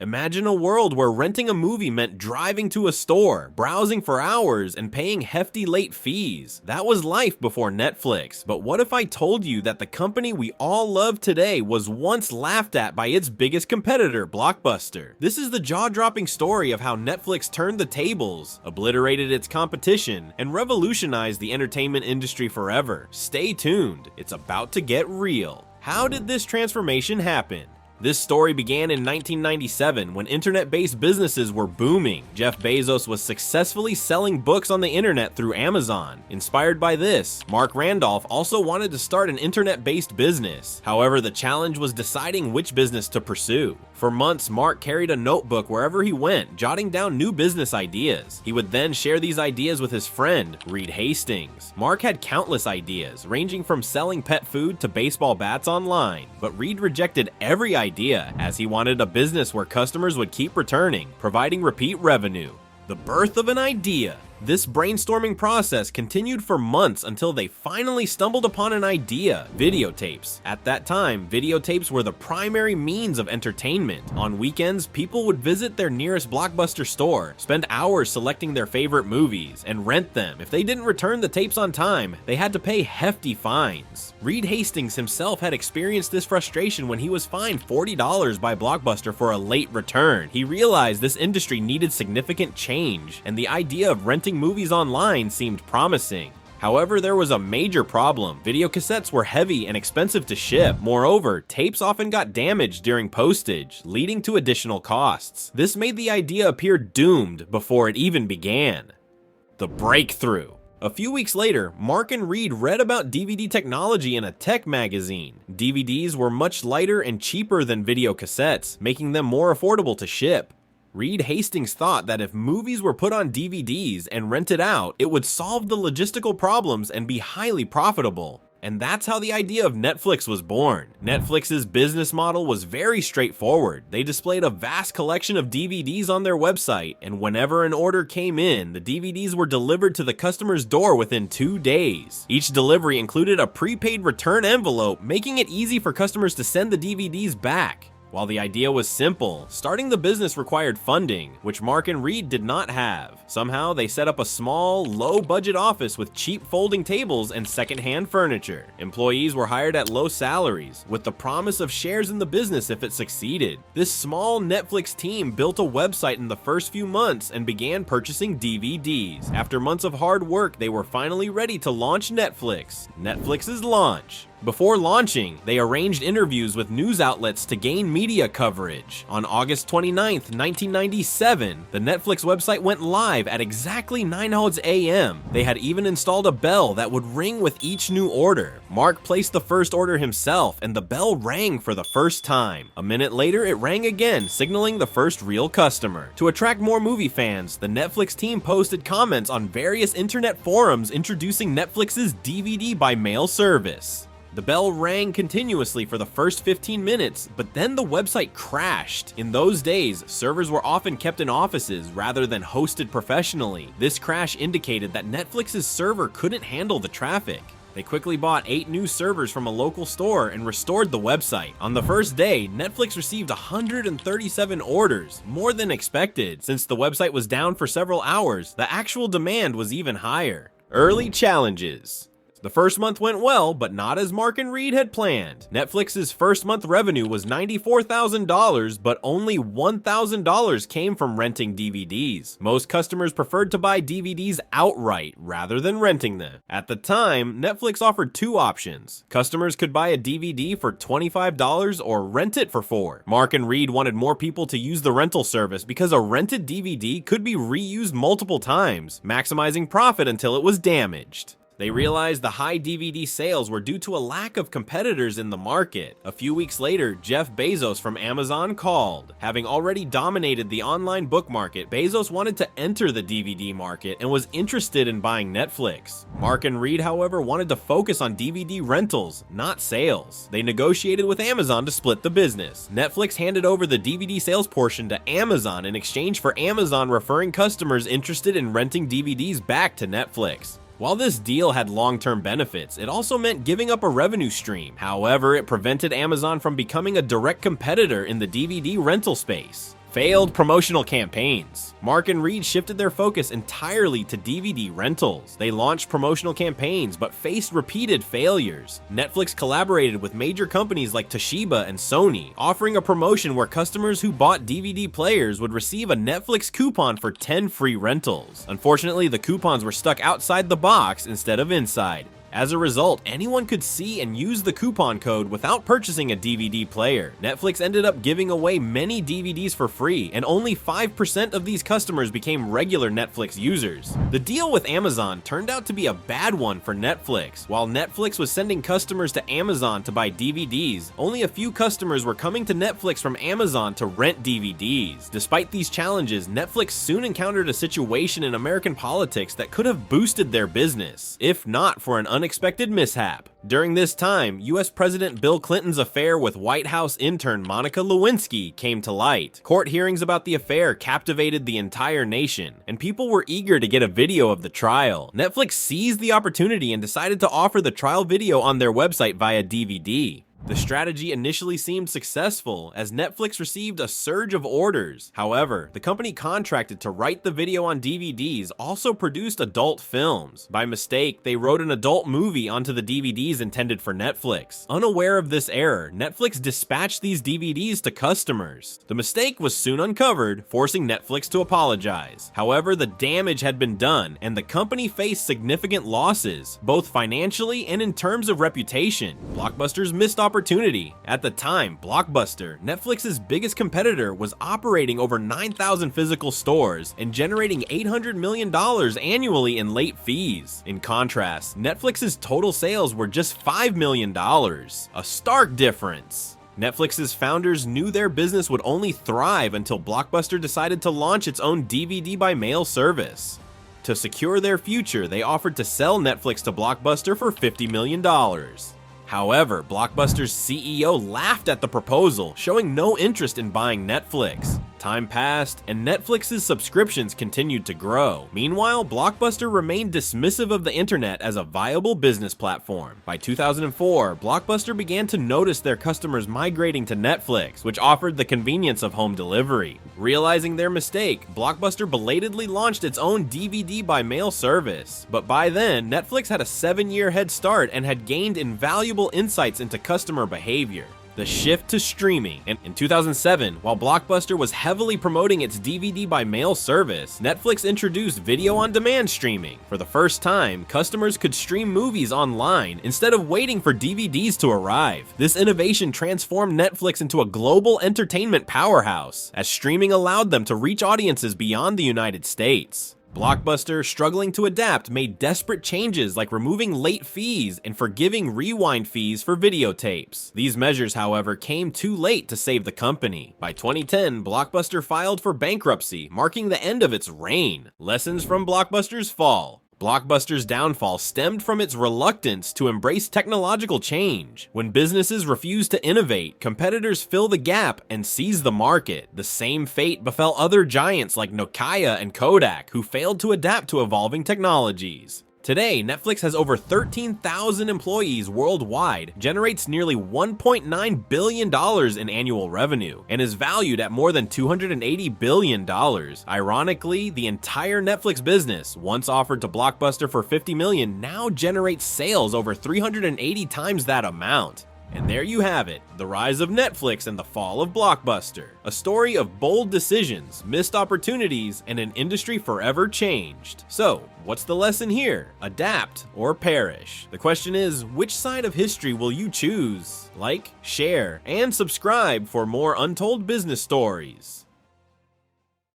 Imagine a world where renting a movie meant driving to a store, browsing for hours, and paying hefty late fees. That was life before Netflix, but what if I told you that the company we all love today was once laughed at by its biggest competitor, Blockbuster? This is the jaw-dropping story of how Netflix turned the tables, obliterated its competition, and revolutionized the entertainment industry forever. Stay tuned, it's about to get real. How did this transformation happen? This story began in 1997 when internet-based businesses were booming. Jeff Bezos was successfully selling books on the internet through Amazon. Inspired by this, Mark Randolph also wanted to start an internet-based business. However, the challenge was deciding which business to pursue. For months, Mark carried a notebook wherever he went, jotting down new business ideas. He would then share these ideas with his friend, Reed Hastings. Mark had countless ideas, ranging from selling pet food to baseball bats online, but Reed rejected every idea, as he wanted a business where customers would keep returning, providing repeat revenue. The birth of an idea. This brainstorming process continued for months until they finally stumbled upon an idea: videotapes. At that time, videotapes were the primary means of entertainment. On weekends, people would visit their nearest Blockbuster store, spend hours selecting their favorite movies, and rent them. If they didn't return the tapes on time, they had to pay hefty fines. Reed Hastings himself had experienced this frustration when he was fined $40 by Blockbuster for a late return. He realized this industry needed significant change, and the idea of renting movies online seemed promising. However, there was a major problem. Videocassettes were heavy and expensive to ship. Moreover, tapes often got damaged during postage, leading to additional costs. This made the idea appear doomed before it even began. The breakthrough. A few weeks later, Mark and Reed read about DVD technology in a tech magazine. DVDs were much lighter and cheaper than videocassettes, making them more affordable to ship. Reed Hastings thought that if movies were put on DVDs and rented out, it would solve the logistical problems and be highly profitable. And that's how the idea of Netflix was born. Netflix's business model was very straightforward. They displayed a vast collection of DVDs on their website, and whenever an order came in, the DVDs were delivered to the customer's door within 2 days. Each delivery included a prepaid return envelope, making it easy for customers to send the DVDs back. While the idea was simple, starting the business required funding, which Mark and Reed did not have. Somehow, they set up a small, low-budget office with cheap folding tables and second-hand furniture. Employees were hired at low salaries, with the promise of shares in the business if it succeeded. This small Netflix team built a website in the first few months and began purchasing DVDs. After months of hard work, they were finally ready to launch Netflix. Netflix's launch. Before launching, they arranged interviews with news outlets to gain media coverage. On August 29, 1997, the Netflix website went live at exactly 9:00 a.m. They had even installed a bell that would ring with each new order. Mark placed the first order himself, and the bell rang for the first time. A minute later, it rang again, signaling the first real customer. To attract more movie fans, the Netflix team posted comments on various internet forums introducing Netflix's DVD by mail service. The bell rang continuously for the first 15 minutes, but then the website crashed. In those days, servers were often kept in offices rather than hosted professionally. This crash indicated that Netflix's server couldn't handle the traffic. They quickly bought 8 new servers from a local store and restored the website. On the first day, Netflix received 137 orders, more than expected. Since the website was down for several hours, the actual demand was even higher. Early challenges. The first month went well, but not as Mark and Reed had planned. Netflix's first month revenue was $94,000, but only $1,000 came from renting DVDs. Most customers preferred to buy DVDs outright rather than renting them. At the time, Netflix offered 2 options. Customers could buy a DVD for $25 or rent it for $4. Mark and Reed wanted more people to use the rental service because a rented DVD could be reused multiple times, maximizing profit until it was damaged. They realized the high DVD sales were due to a lack of competitors in the market. A few weeks later, Jeff Bezos from Amazon called. Having already dominated the online book market, Bezos wanted to enter the DVD market and was interested in buying Netflix. Mark and Reed, however, wanted to focus on DVD rentals, not sales. They negotiated with Amazon to split the business. Netflix handed over the DVD sales portion to Amazon in exchange for Amazon referring customers interested in renting DVDs back to Netflix. While this deal had long-term benefits, it also meant giving up a revenue stream. However, it prevented Amazon from becoming a direct competitor in the DVD rental space. Failed promotional campaigns. Mark and Reed shifted their focus entirely to DVD rentals. They launched promotional campaigns but faced repeated failures. Netflix collaborated with major companies like Toshiba and Sony, offering a promotion where customers who bought DVD players would receive a Netflix coupon for 10 free rentals. Unfortunately, the coupons were stuck outside the box instead of inside. As a result, anyone could see and use the coupon code without purchasing a DVD player. Netflix ended up giving away many DVDs for free, and only 5% of these customers became regular Netflix users. The deal with Amazon turned out to be a bad one for Netflix. While Netflix was sending customers to Amazon to buy DVDs, only a few customers were coming to Netflix from Amazon to rent DVDs. Despite these challenges, Netflix soon encountered a situation in American politics that could have boosted their business, if not for an unexpected mishap. During this time, US President Bill Clinton's affair with White House intern Monica Lewinsky came to light. Court hearings about the affair captivated the entire nation, and people were eager to get a video of the trial. Netflix seized the opportunity and decided to offer the trial video on their website via DVD. The strategy initially seemed successful, as Netflix received a surge of orders. However, the company contracted to write the video on DVDs also produced adult films. By mistake, they wrote an adult movie onto the DVDs intended for Netflix. Unaware of this error, Netflix dispatched these DVDs to customers. The mistake was soon uncovered, forcing Netflix to apologize. However, the damage had been done, and the company faced significant losses, both financially and in terms of reputation. Blockbuster's missed opportunity. At the time, Blockbuster, Netflix's biggest competitor, was operating over 9,000 physical stores and generating $800 million annually in late fees. In contrast, Netflix's total sales were just $5 million, a stark difference. Netflix's founders knew their business would only thrive until Blockbuster decided to launch its own DVD by mail service. To secure their future, they offered to sell Netflix to Blockbuster for $50 million. However, Blockbuster's CEO laughed at the proposal, showing no interest in buying Netflix. Time passed, and Netflix's subscriptions continued to grow. Meanwhile, Blockbuster remained dismissive of the internet as a viable business platform. By 2004, Blockbuster began to notice their customers migrating to Netflix, which offered the convenience of home delivery. Realizing their mistake, Blockbuster belatedly launched its own DVD by mail service. But by then, Netflix had a 7-year head start and had gained invaluable insights into customer behavior. The shift to streaming. And in 2007, while Blockbuster was heavily promoting its DVD by mail service, Netflix introduced video on demand streaming. For the first time, customers could stream movies online instead of waiting for DVDs to arrive. This innovation transformed Netflix into a global entertainment powerhouse, as streaming allowed them to reach audiences beyond the United States. Blockbuster, struggling to adapt, made desperate changes like removing late fees and forgiving rewind fees for videotapes. These measures, however, came too late to save the company. By 2010, Blockbuster filed for bankruptcy, marking the end of its reign. Lessons from Blockbuster's fall. Blockbuster's downfall stemmed from its reluctance to embrace technological change. When businesses refuse to innovate, competitors fill the gap and seize the market. The same fate befell other giants like Nokia and Kodak, who failed to adapt to evolving technologies. Today, Netflix has over 13,000 employees worldwide, generates nearly $1.9 billion in annual revenue, and is valued at more than $280 billion. Ironically, the entire Netflix business, once offered to Blockbuster for $50 million, now generates sales over 380 times that amount. And there you have it, the rise of Netflix and the fall of Blockbuster. A story of bold decisions, missed opportunities, and an industry forever changed. So, what's the lesson here? Adapt or perish. The question is, which side of history will you choose? Like, share, and subscribe for more untold business stories.